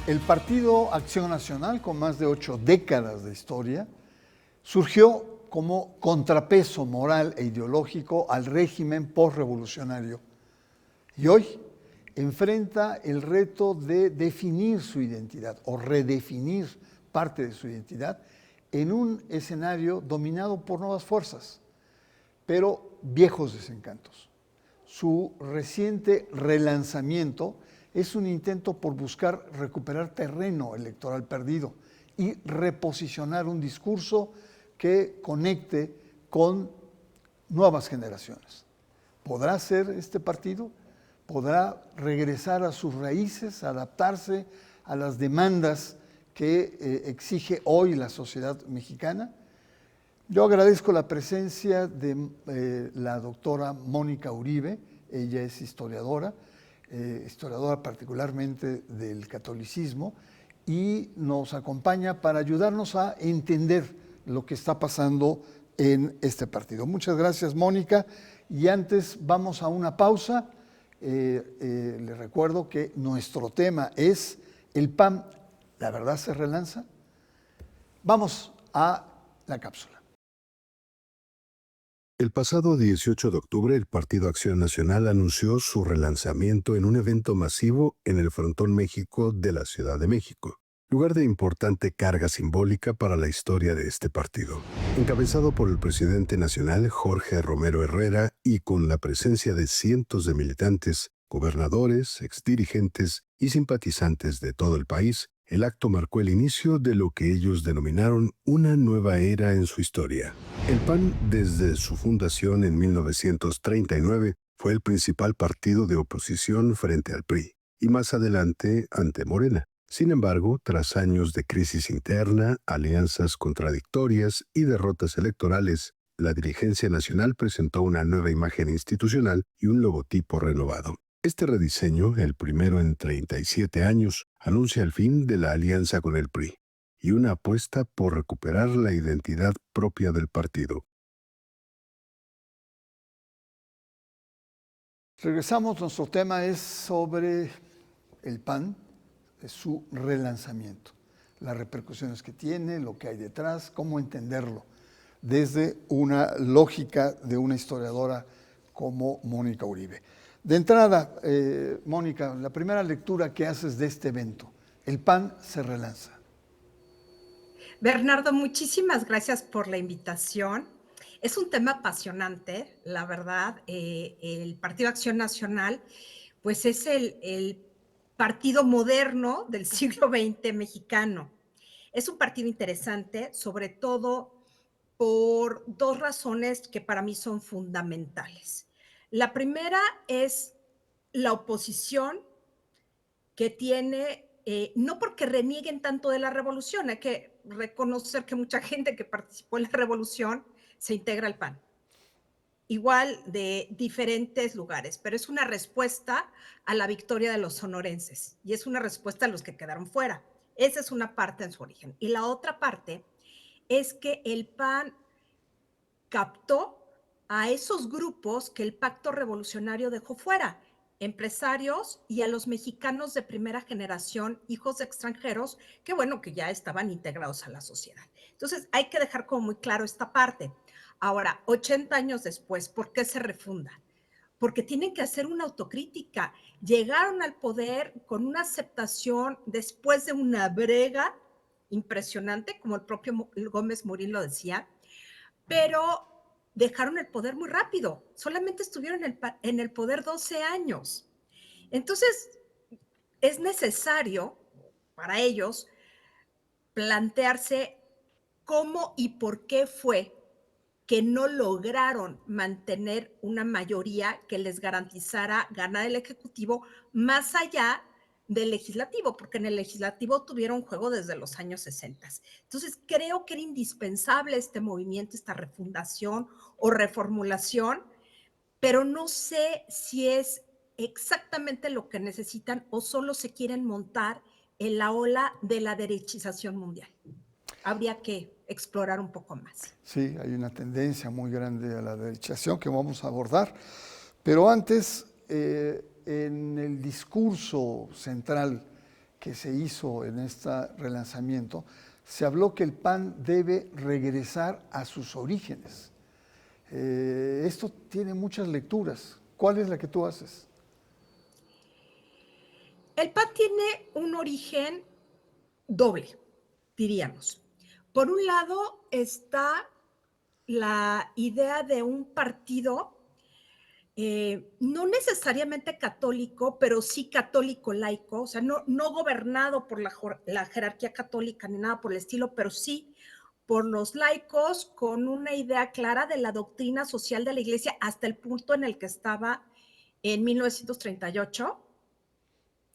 El Partido Acción Nacional, con más de 8 décadas de historia, surgió como contrapeso moral e ideológico al régimen postrevolucionario. Y hoy enfrenta el reto de definir su identidad o redefinir parte de su identidad en un escenario dominado por nuevas fuerzas, pero viejos desencantos. Su reciente relanzamiento es un intento por buscar recuperar terreno electoral perdido y reposicionar un discurso que conecte con nuevas generaciones. ¿Podrá ser este partido? ¿Podrá regresar a sus raíces, adaptarse a las demandas que exige hoy la sociedad mexicana? Yo agradezco la presencia de la doctora Mónica Uribe. Ella es historiadora particularmente del catolicismo, y nos acompaña para ayudarnos a entender lo que está pasando en este partido. Muchas gracias, Mónica. Y antes vamos a una pausa. Les recuerdo que nuestro tema es el PAN, ¿la verdad se relanza? Vamos a la cápsula. El pasado 18 de octubre, el Partido Acción Nacional anunció su relanzamiento en un evento masivo en el Frontón México de la Ciudad de México, lugar de importante carga simbólica para la historia de este partido. Encabezado por el presidente nacional Jorge Romero Herrera y con la presencia de cientos de militantes, gobernadores, exdirigentes y simpatizantes de todo el país, el acto marcó el inicio de lo que ellos denominaron una nueva era en su historia. El PAN, desde su fundación en 1939, fue el principal partido de oposición frente al PRI, y más adelante ante Morena. Sin embargo, tras años de crisis interna, alianzas contradictorias y derrotas electorales, la dirigencia nacional presentó una nueva imagen institucional y un logotipo renovado. Este rediseño, el primero en 37 años, anuncia el fin de la alianza con el PRI y una apuesta por recuperar la identidad propia del partido. Regresamos, nuestro tema es sobre el PAN, su relanzamiento, las repercusiones que tiene, lo que hay detrás, cómo entenderlo, desde una lógica de una historiadora como Mónica Uribe. De entrada, Mónica, la primera lectura que haces de este evento, el PAN se relanza. Bernardo, muchísimas gracias por la invitación. Es un tema apasionante, la verdad. El Partido Acción Nacional, pues es el partido moderno del siglo XX mexicano. Es un partido interesante, sobre todo por dos razones que para mí son fundamentales. La primera es la oposición que tiene, no porque renieguen tanto de la revolución, hay que reconocer que mucha gente que participó en la revolución se integra al PAN. Igual de diferentes lugares, pero es una respuesta a la victoria de los sonorenses y es una respuesta a los que quedaron fuera. Esa es una parte en su origen. Y la otra parte es que el PAN captó a esos grupos que el Pacto Revolucionario dejó fuera, empresarios y a los mexicanos de primera generación, hijos de extranjeros, que bueno, que ya estaban integrados a la sociedad. Entonces, hay que dejar como muy claro esta parte. Ahora, 80 años después, ¿por qué se refunda? Porque tienen que hacer una autocrítica. Llegaron al poder con una aceptación después de una brega impresionante, como el propio Gómez Morín lo decía, pero dejaron el poder muy rápido. Solamente estuvieron en el poder 12 años. Entonces, es necesario para ellos plantearse cómo y por qué fue que no lograron mantener una mayoría que les garantizara ganar el Ejecutivo más allá del Legislativo, porque en el Legislativo tuvieron juego desde los años 60. Entonces, creo que era indispensable este movimiento, esta refundación o reformulación, pero no sé si es exactamente lo que necesitan o solo se quieren montar en la ola de la derechización mundial. Habría que explorar un poco más. Sí, hay una tendencia muy grande a la derechización que vamos a abordar, pero antes, en el discurso central que se hizo en este relanzamiento, se habló que el PAN debe regresar a sus orígenes. Esto tiene muchas lecturas. ¿Cuál es la que tú haces? El PAN tiene un origen doble, diríamos. Por un lado está la idea de un partido no necesariamente católico, pero sí católico laico, o sea, no gobernado por la jerarquía católica ni nada por el estilo, pero sí por los laicos con una idea clara de la doctrina social de la iglesia hasta el punto en el que estaba en 1938.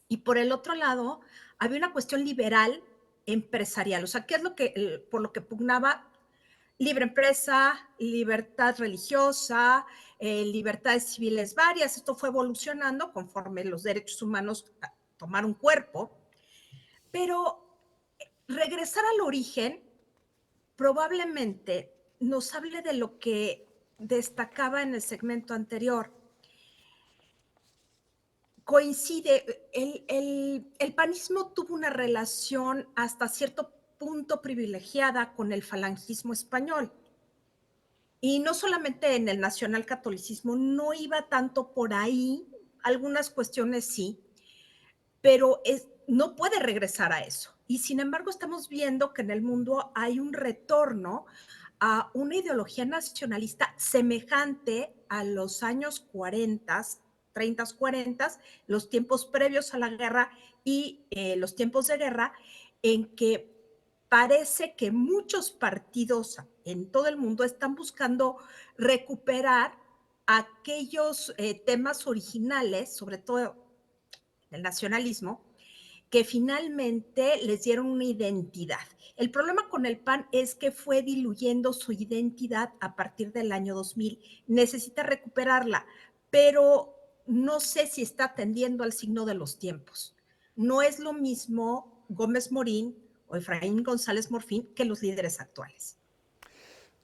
Y por el otro lado, había una cuestión liberal empresarial, o sea, ¿qué es lo que, por lo que pugnaba? Libre empresa, libertad religiosa, libertades civiles varias. Esto fue evolucionando conforme los derechos humanos tomaron cuerpo, pero regresar al origen probablemente nos hable de lo que destacaba en el segmento anterior. Coincide, el panismo tuvo una relación hasta cierto punto privilegiada con el falangismo español. Y no solamente en el nacionalcatolicismo, no iba tanto por ahí, algunas cuestiones sí, pero no puede regresar a eso. Y sin embargo, estamos viendo que en el mundo hay un retorno a una ideología nacionalista semejante a los años 40, 30, 40, los tiempos previos a la guerra y los tiempos de guerra, en que parece que muchos partidos en todo el mundo están buscando recuperar aquellos temas originales, sobre todo del nacionalismo, que finalmente les dieron una identidad. El problema con el PAN es que fue diluyendo su identidad a partir del año 2000. Necesita recuperarla, pero no sé si está atendiendo al signo de los tiempos. No es lo mismo Gómez Morín o Efraín González Morfín que los líderes actuales.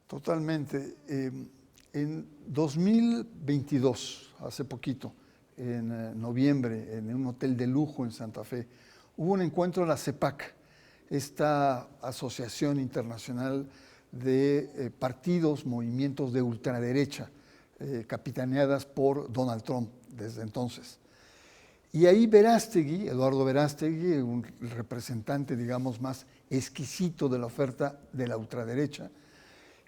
Totalmente. En 2022, hace poquito, en noviembre, en un hotel de lujo en Santa Fe, hubo un encuentro de la CEPAC, esta asociación internacional de partidos, movimientos de ultraderecha, capitaneadas por Donald Trump desde entonces. Y ahí Verástegui, Eduardo Verástegui, un representante, digamos, más exquisito de la oferta de la ultraderecha,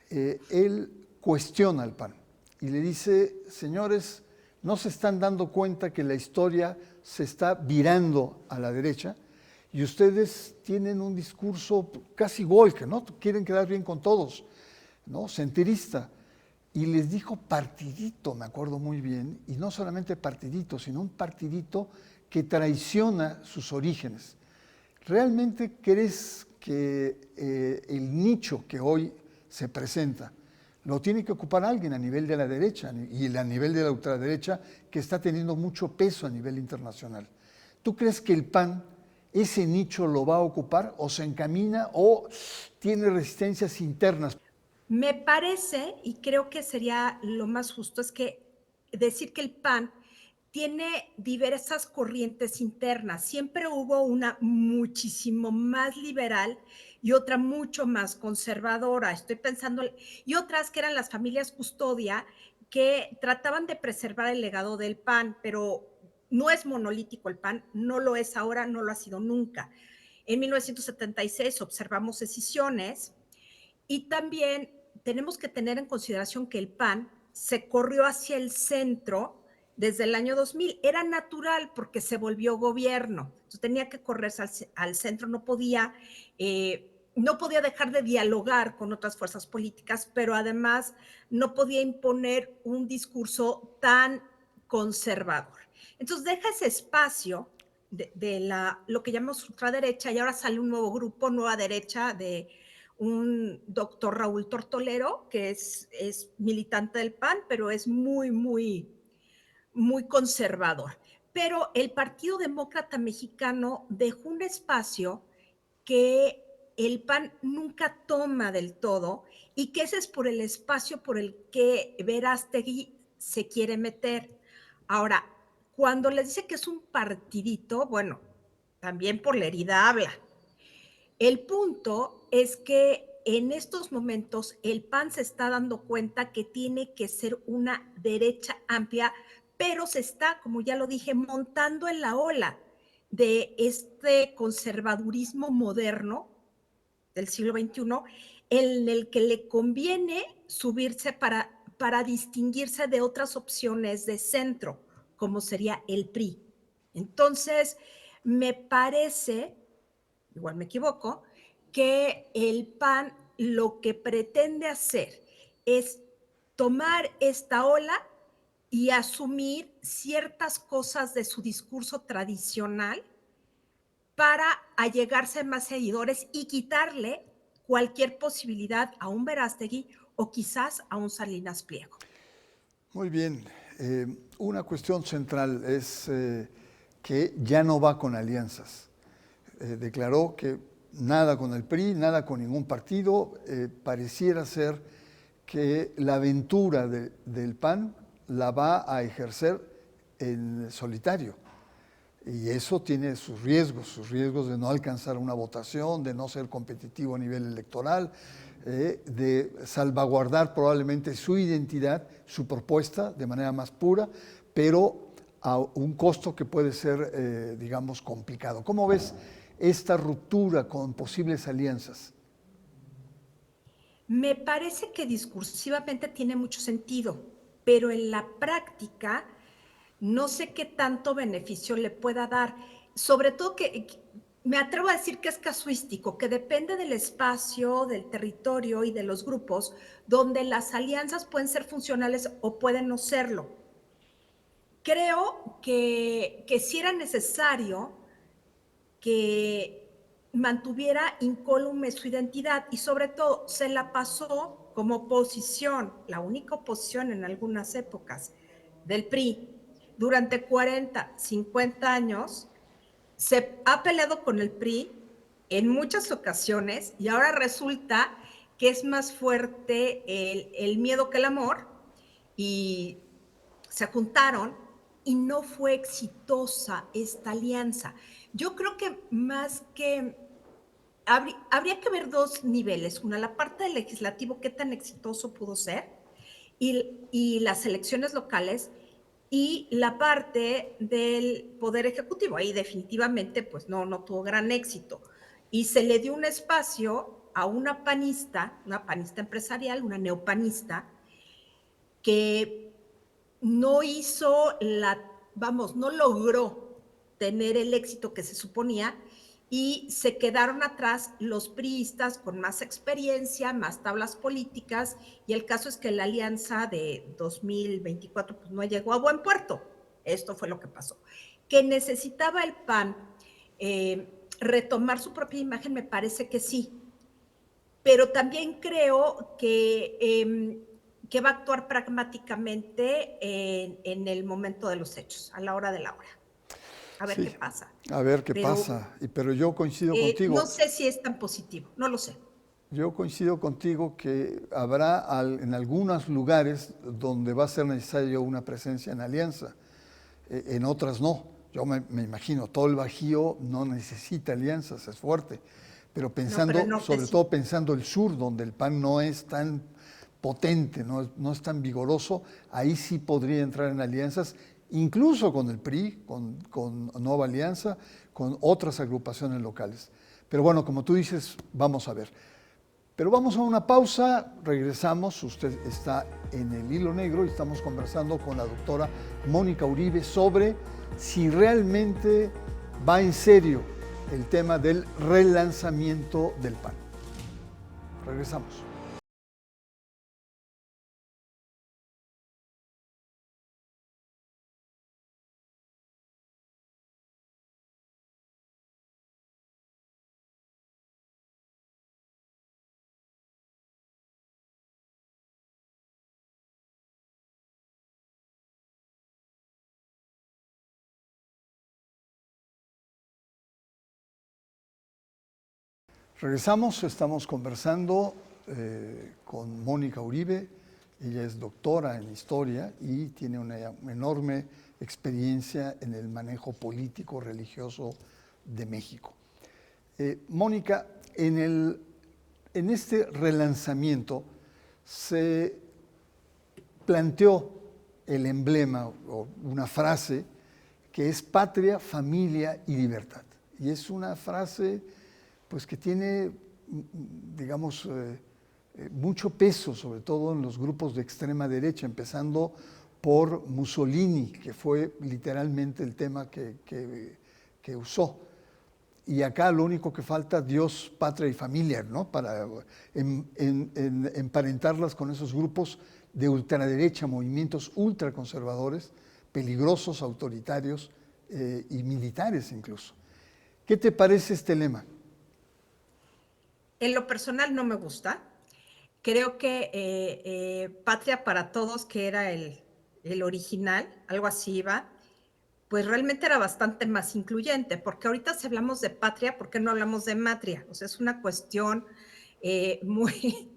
él cuestiona al PAN y le dice, señores, no se están dando cuenta que la historia se está virando a la derecha y ustedes tienen un discurso casi woke, ¿no? Quieren quedar bien con todos, ¿no? Centrista. Y les dijo partidito, me acuerdo muy bien, y no solamente partidito, sino un partidito que traiciona sus orígenes. ¿Realmente crees que el nicho que hoy se presenta lo tiene que ocupar alguien a nivel de la derecha y a nivel de la ultraderecha que está teniendo mucho peso a nivel internacional? ¿Tú crees que el PAN ese nicho lo va a ocupar o se encamina o tiene resistencias internas? Me parece, y creo que sería lo más justo, es que decir que el PAN tiene diversas corrientes internas. Siempre hubo una muchísimo más liberal y otra mucho más conservadora. Estoy pensando, y otras que eran las familias custodia, que trataban de preservar el legado del PAN, pero no es monolítico el PAN, no lo es ahora, no lo ha sido nunca. En 1976 observamos escisiones y también tenemos que tener en consideración que el PAN se corrió hacia el centro desde el año 2000. Era natural porque se volvió gobierno. Entonces tenía que correrse al centro, no podía dejar de dialogar con otras fuerzas políticas, pero además no podía imponer un discurso tan conservador. Entonces deja ese espacio lo que llamamos ultraderecha y ahora sale un nuevo grupo, nueva derecha, de un doctor Raúl Tortolero, que es militante del PAN, pero es muy conservador. Pero el Partido Demócrata Mexicano dejó un espacio que el PAN nunca toma del todo y que ese es por el espacio por el que Verástegui se quiere meter. Ahora, cuando les dice que es un partidito, bueno, también por la herida habla. El punto es que en estos momentos el PAN se está dando cuenta que tiene que ser una derecha amplia, pero se está, como ya lo dije, montando en la ola de este conservadurismo moderno del siglo XXI, en el que le conviene subirse para distinguirse de otras opciones de centro, como sería el PRI. Entonces, me parece, igual me equivoco, que el PAN lo que pretende hacer es tomar esta ola y asumir ciertas cosas de su discurso tradicional para allegarse a más seguidores y quitarle cualquier posibilidad a un Verástegui o quizás a un Salinas Pliego. Muy bien. Una cuestión central es que ya no va con alianzas. Declaró que nada con el PRI, nada con ningún partido. Pareciera ser que la aventura del PAN la va a ejercer en solitario. Y eso tiene sus riesgos de no alcanzar una votación, de no ser competitivo a nivel electoral, de salvaguardar probablemente su identidad, su propuesta de manera más pura, pero a un costo que puede ser, digamos, complicado. ¿Cómo ves esta ruptura con posibles alianzas? Me parece que discursivamente tiene mucho sentido, pero en la práctica no sé qué tanto beneficio le pueda dar. Sobre todo que me atrevo a decir que es casuístico, que depende del espacio, del territorio y de los grupos, donde las alianzas pueden ser funcionales o pueden no serlo. Creo que sí era necesario que mantuviera incólume su identidad y sobre todo se la pasó como oposición, la única oposición en algunas épocas del PRI, durante 40, 50 años, se ha peleado con el PRI en muchas ocasiones y ahora resulta que es más fuerte el miedo que el amor y se juntaron y no fue exitosa esta alianza. Yo creo que más que habría que ver dos niveles. Una, la parte del legislativo, qué tan exitoso pudo ser, y las elecciones locales, y la parte del poder ejecutivo. Ahí definitivamente pues no tuvo gran éxito. Y se le dio un espacio a una panista empresarial, una neopanista, que no hizo no logró tener el éxito que se suponía y se quedaron atrás los priistas con más experiencia, más tablas políticas, y el caso es que la alianza de 2024 pues no llegó a buen puerto. Esto fue lo que pasó. Que necesitaba el PAN retomar su propia imagen, me parece que sí, pero también creo que va a actuar pragmáticamente en el momento de los hechos, a la hora de la hora. A ver qué Sí, pasa. a ver qué Pero pasa. Pero yo coincido contigo. no sé si es tan positivo, no lo sé. Yo coincido contigo que habrá en algunos lugares donde va a ser necesario una presencia en alianza, en otras no. Yo me imagino, todo el Bajío no necesita alianzas, es fuerte, pero No, pero el pensando, norte sobre sí. todo pensando el sur, donde el PAN no es tan potente, no es tan vigoroso, ahí sí podría entrar en alianzas, incluso con el PRI, con Nueva Alianza, con otras agrupaciones locales. Pero bueno, como tú dices, vamos a ver. Pero vamos a una pausa, regresamos, usted está en el hilo negro y estamos conversando con la doctora Mónica Uribe sobre si realmente va en serio el tema del relanzamiento del PAN. Regresamos. Regresamos, estamos conversando con Mónica Uribe. Ella es doctora en historia y tiene una enorme experiencia en el manejo político religioso de México. Mónica, en este relanzamiento se planteó el emblema o una frase que es patria, familia y libertad. Y es una frase pues, que tiene, digamos, mucho peso, sobre todo en los grupos de extrema derecha, empezando por Mussolini, que fue literalmente el tema que usó. Y acá lo único que falta, Dios, patria y familia, ¿no? Para emparentarlas con esos grupos de ultraderecha, movimientos ultraconservadores, peligrosos, autoritarios y militares incluso. ¿Qué te parece este lema? En lo personal no me gusta. Creo que Patria para Todos, que era el original, algo así iba, pues realmente era bastante más incluyente, porque ahorita si hablamos de patria, ¿por qué no hablamos de matria? O sea, es una cuestión muy,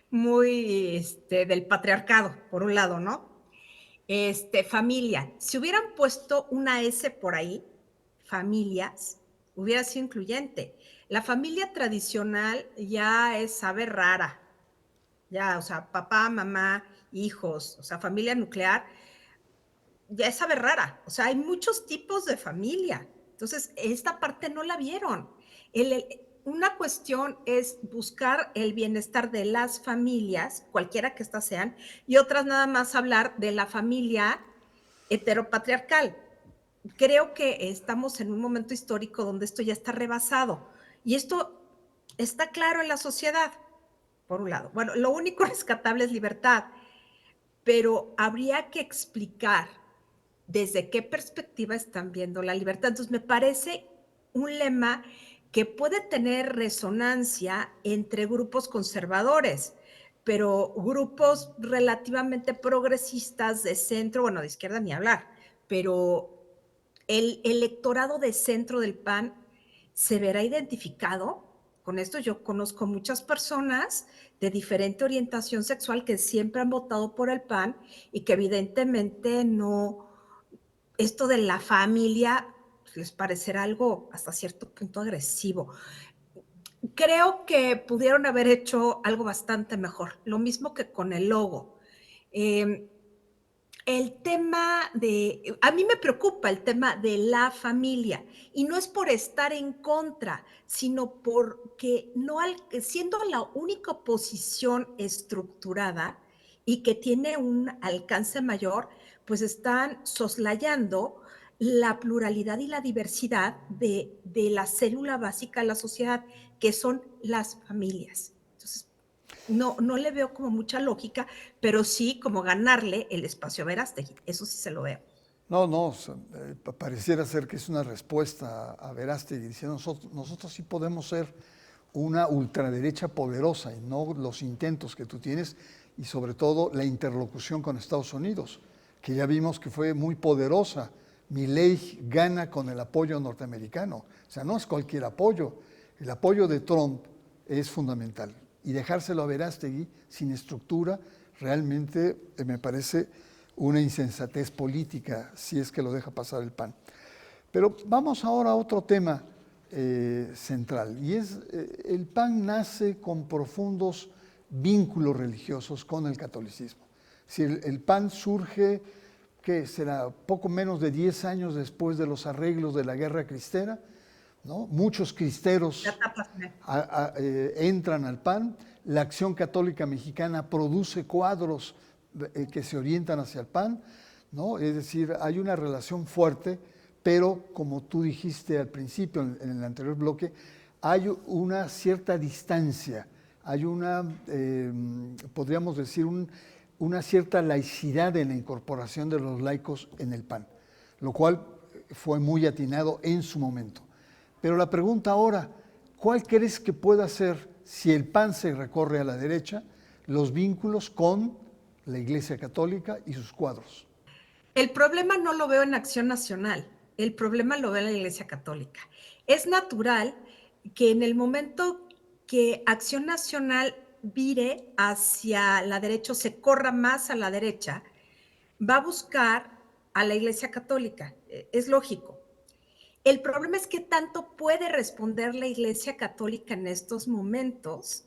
muy del patriarcado, por un lado, ¿no? Familia. Si hubieran puesto una S por ahí, familias, hubiera sido incluyente. La familia tradicional ya es ave rara, ya, o sea, papá, mamá, hijos, o sea, familia nuclear, ya es ave rara. O sea, hay muchos tipos de familia. Entonces, esta parte no la vieron. Una cuestión es buscar el bienestar de las familias, cualquiera que éstas sean, y otras nada más hablar de la familia heteropatriarcal. Creo que estamos en un momento histórico donde esto ya está rebasado. Y esto está claro en la sociedad, por un lado. Bueno, lo único rescatable es libertad, pero habría que explicar desde qué perspectiva están viendo la libertad. Entonces, me parece un lema que puede tener resonancia entre grupos conservadores, pero grupos relativamente progresistas de centro, bueno, de izquierda ni hablar, pero el electorado de centro del PAN se verá identificado con esto. Yo conozco muchas personas de diferente orientación sexual que siempre han votado por el PAN y que evidentemente no, esto de la familia les parecerá algo hasta cierto punto agresivo. Creo que pudieron haber hecho algo bastante mejor, lo mismo que con el logo. El tema a mí me preocupa el tema de la familia, y no es por estar en contra, sino porque no, siendo la única oposición estructurada y que tiene un alcance mayor, pues están soslayando la pluralidad y la diversidad de la célula básica de la sociedad, que son las familias. Entonces, no le veo como mucha lógica, pero sí como ganarle el espacio a Verástegui. Eso sí se lo veo. No, pareciera ser que es una respuesta a Verástegui, diciendo nosotros sí podemos ser una ultraderecha poderosa y no los intentos que tú tienes y sobre todo la interlocución con Estados Unidos, que ya vimos que fue muy poderosa. Milei gana con el apoyo norteamericano, o sea, no es cualquier apoyo, el apoyo de Trump es fundamental y dejárselo a Verástegui sin estructura realmente me parece una insensatez política si es que lo deja pasar el PAN. Pero vamos ahora a otro tema central, y es el PAN nace con profundos vínculos religiosos con el catolicismo. Si el PAN surge, que será poco menos de 10 años después de los arreglos de la Guerra Cristera, ¿no? Muchos cristeros entran al PAN, la Acción Católica Mexicana produce cuadros que se orientan hacia el PAN, ¿no? Es decir, hay una relación fuerte, pero como tú dijiste al principio, en el anterior bloque, hay una cierta distancia, hay una, podríamos decir, una cierta laicidad en la incorporación de los laicos en el PAN, lo cual fue muy atinado en su momento. Pero la pregunta ahora, ¿cuál crees que pueda ser, si el PAN se recorre a la derecha, los vínculos con la Iglesia Católica y sus cuadros? El problema no lo veo en Acción Nacional, el problema lo veo en la Iglesia Católica. Es natural que en el momento que Acción Nacional vire hacia la derecha o se corra más a la derecha, va a buscar a la Iglesia Católica, es lógico. El problema es qué tanto puede responder la Iglesia Católica en estos momentos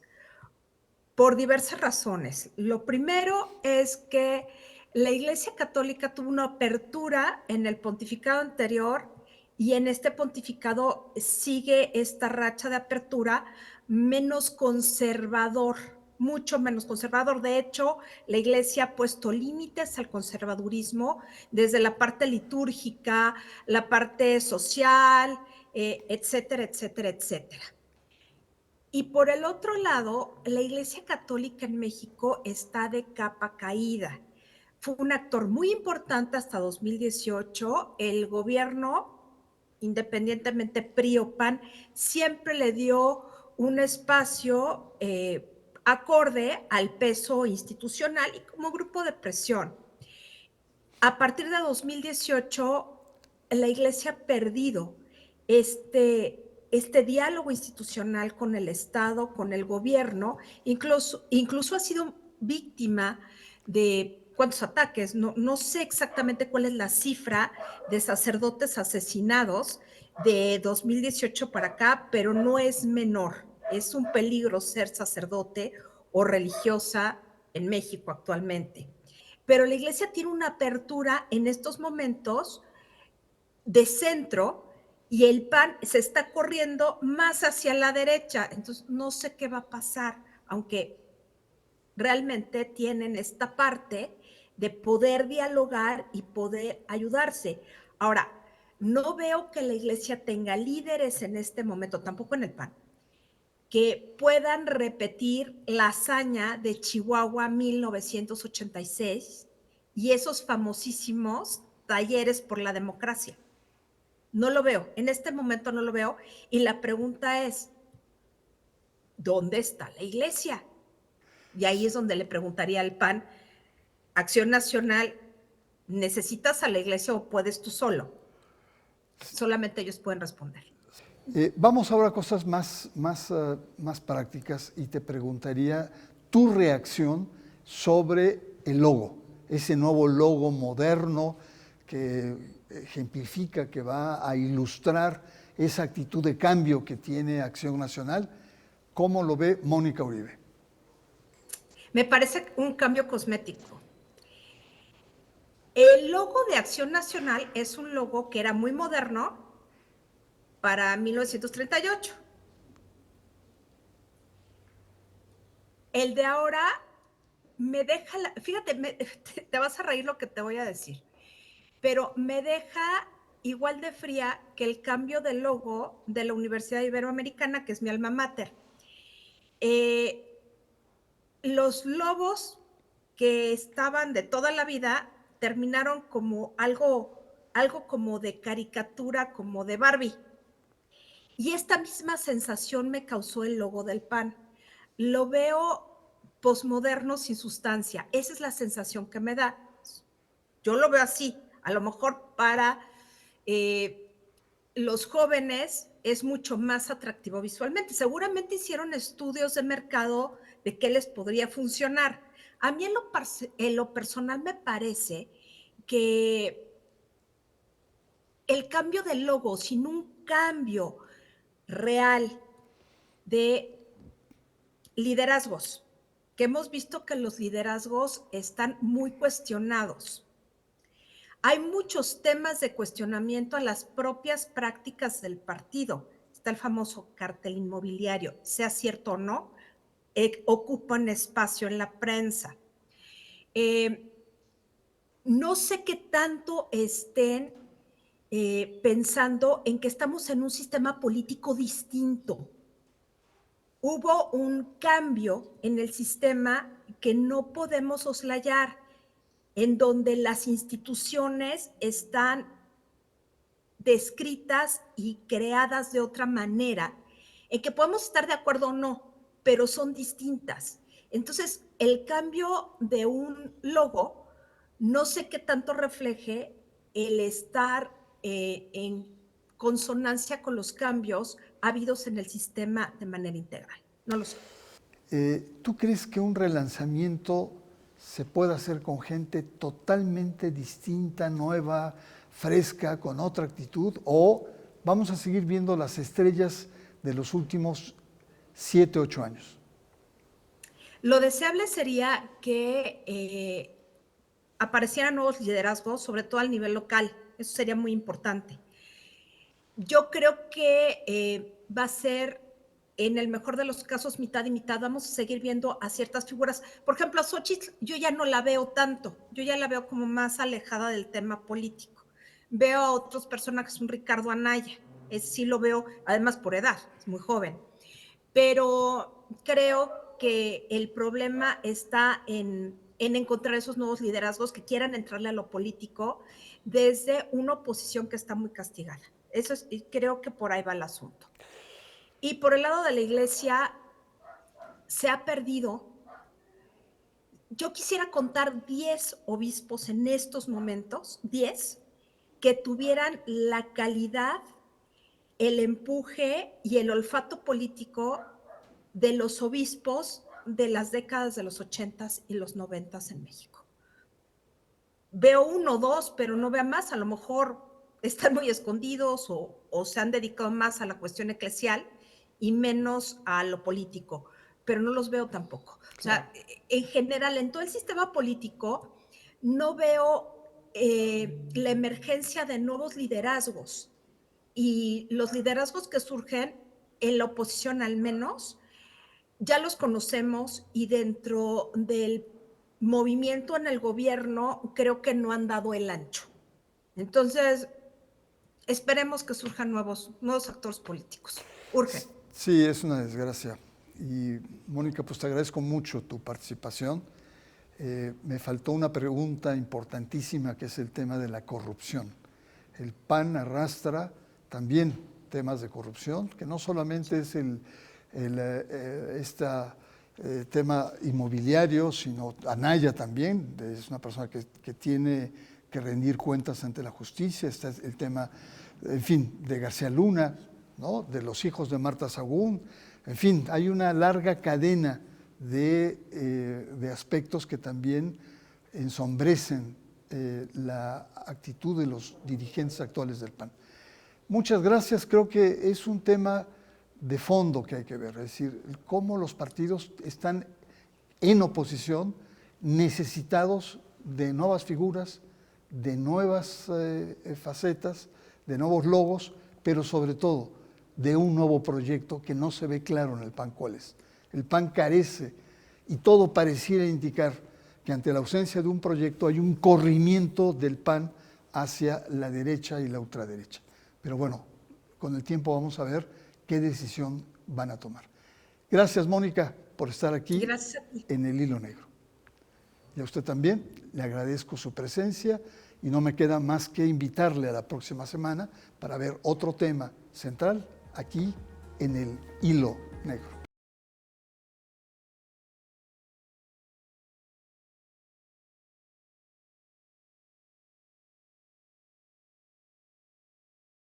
por diversas razones. Lo primero es que la Iglesia Católica tuvo una apertura en el pontificado anterior y en este pontificado sigue esta racha de apertura menos conservador, mucho menos conservador. De hecho, la Iglesia ha puesto límites al conservadurismo desde la parte litúrgica, la parte social, etcétera, etcétera, etcétera. Y por el otro lado, la Iglesia Católica en México está de capa caída. Fue un actor muy importante hasta 2018. El gobierno, independientemente PRI o PAN, siempre le dio un espacio acorde al peso institucional y como grupo de presión. A partir de 2018, la Iglesia ha perdido este diálogo institucional con el Estado, con el gobierno, incluso ha sido víctima de cuántos ataques. No sé exactamente cuál es la cifra de sacerdotes asesinados de 2018 para acá, pero no es menor. Es un peligro ser sacerdote o religiosa en México actualmente. Pero la Iglesia tiene una apertura en estos momentos de centro y el PAN se está corriendo más hacia la derecha. Entonces, no sé qué va a pasar, aunque realmente tienen esta parte de poder dialogar y poder ayudarse. Ahora, no veo que la Iglesia tenga líderes en este momento, tampoco en el PAN, que puedan repetir la hazaña de Chihuahua 1986 y esos famosísimos talleres por la democracia. No lo veo, en este momento no lo veo. Y la pregunta es, ¿dónde está la Iglesia? Y ahí es donde le preguntaría al PAN, Acción Nacional, ¿necesitas a la Iglesia o puedes tú solo? Solamente ellos pueden responder. Vamos ahora a cosas más prácticas y te preguntaría tu reacción sobre el logo, ese nuevo logo moderno que ejemplifica, que va a ilustrar esa actitud de cambio que tiene Acción Nacional. ¿Cómo lo ve Mónica Uribe? Me parece un cambio cosmético. El logo de Acción Nacional es un logo que era muy moderno para 1938. El de ahora me deja, fíjate, te vas a reír lo que te voy a decir, pero me deja igual de fría que el cambio de logo de la Universidad Iberoamericana, que es mi alma mater. Los lobos que estaban de toda la vida terminaron como algo como de caricatura, como de Barbie. Y esta misma sensación me causó el logo del PAN. Lo veo posmoderno sin sustancia. Esa es la sensación que me da. Yo lo veo así. A lo mejor para los jóvenes es mucho más atractivo visualmente. Seguramente hicieron estudios de mercado de qué les podría funcionar. A mí en lo personal me parece que el cambio del logo sin un cambio real de liderazgos, que hemos visto que los liderazgos están muy cuestionados. Hay muchos temas de cuestionamiento a las propias prácticas del partido. Está el famoso cartel inmobiliario, sea cierto o no, ocupan espacio en la prensa. No sé qué tanto estén pensando en que estamos en un sistema político distinto. Hubo un cambio en el sistema que no podemos soslayar, en donde las instituciones están descritas y creadas de otra manera, en que podemos estar de acuerdo o no, pero son distintas. Entonces, el cambio de un logo, no sé qué tanto refleje el estar en consonancia con los cambios habidos en el sistema de manera integral. No lo sé. ¿Tú crees que un relanzamiento se puede hacer con gente totalmente distinta, nueva, fresca, con otra actitud? ¿O vamos a seguir viendo las estrellas de los últimos 7, 8 años? Lo deseable sería que aparecieran nuevos liderazgos, sobre todo al nivel local. Eso sería muy importante. Yo creo que va a ser, en el mejor de los casos, mitad y mitad. Vamos a seguir viendo a ciertas figuras. Por ejemplo, a Xóchitl yo ya no la veo tanto. Yo ya la veo como más alejada del tema político. Veo a otros personajes, un Ricardo Anaya. Sí lo veo, además por edad, es muy joven. Pero creo que el problema está en encontrar esos nuevos liderazgos que quieran entrarle a lo político desde una oposición que está muy castigada. Eso es, y creo que por ahí va el asunto. Y por el lado de la iglesia se ha perdido. Yo quisiera contar 10 obispos en estos momentos, 10, que tuvieran la calidad, el empuje y el olfato político de los obispos de las décadas de los 80s y los 90s en México. Veo 1 o 2, pero no veo más. A lo mejor están muy escondidos o se han dedicado más a la cuestión eclesial y menos a lo político, pero no los veo tampoco. O sea, en general, en todo el sistema político, no veo la emergencia de nuevos liderazgos. Y los liderazgos que surgen en la oposición, al menos, ya los conocemos, y dentro del movimiento en el gobierno creo que no han dado el ancho. Entonces, esperemos que surjan nuevos actores políticos. Urge. Sí, es una desgracia. Y Mónica, pues te agradezco mucho tu participación. Me faltó una pregunta importantísima, que es el tema de la corrupción. El PAN arrastra también temas de corrupción, que no solamente es tema inmobiliario, sino Anaya también, es una persona que tiene que rendir cuentas ante la justicia. Está el tema, en fin, de García Luna, ¿no?, de los hijos de Marta Sagún. En fin, hay una larga cadena de aspectos que también ensombrecen la actitud de los dirigentes actuales del PAN. Muchas gracias. Creo que es un tema de fondo que hay que ver, es decir, cómo los partidos están en oposición, necesitados de nuevas figuras, de nuevas facetas, de nuevos logos, pero sobre todo de un nuevo proyecto que no se ve claro en el PAN cuál es. El PAN carece, y todo pareciera indicar que ante la ausencia de un proyecto hay un corrimiento del PAN hacia la derecha y la ultraderecha. Pero bueno, con el tiempo vamos a ver qué decisión van a tomar. Gracias, Mónica, por estar aquí en el Hilo Negro. Y a usted también le agradezco su presencia, y no me queda más que invitarle a la próxima semana para ver otro tema central aquí en el Hilo Negro.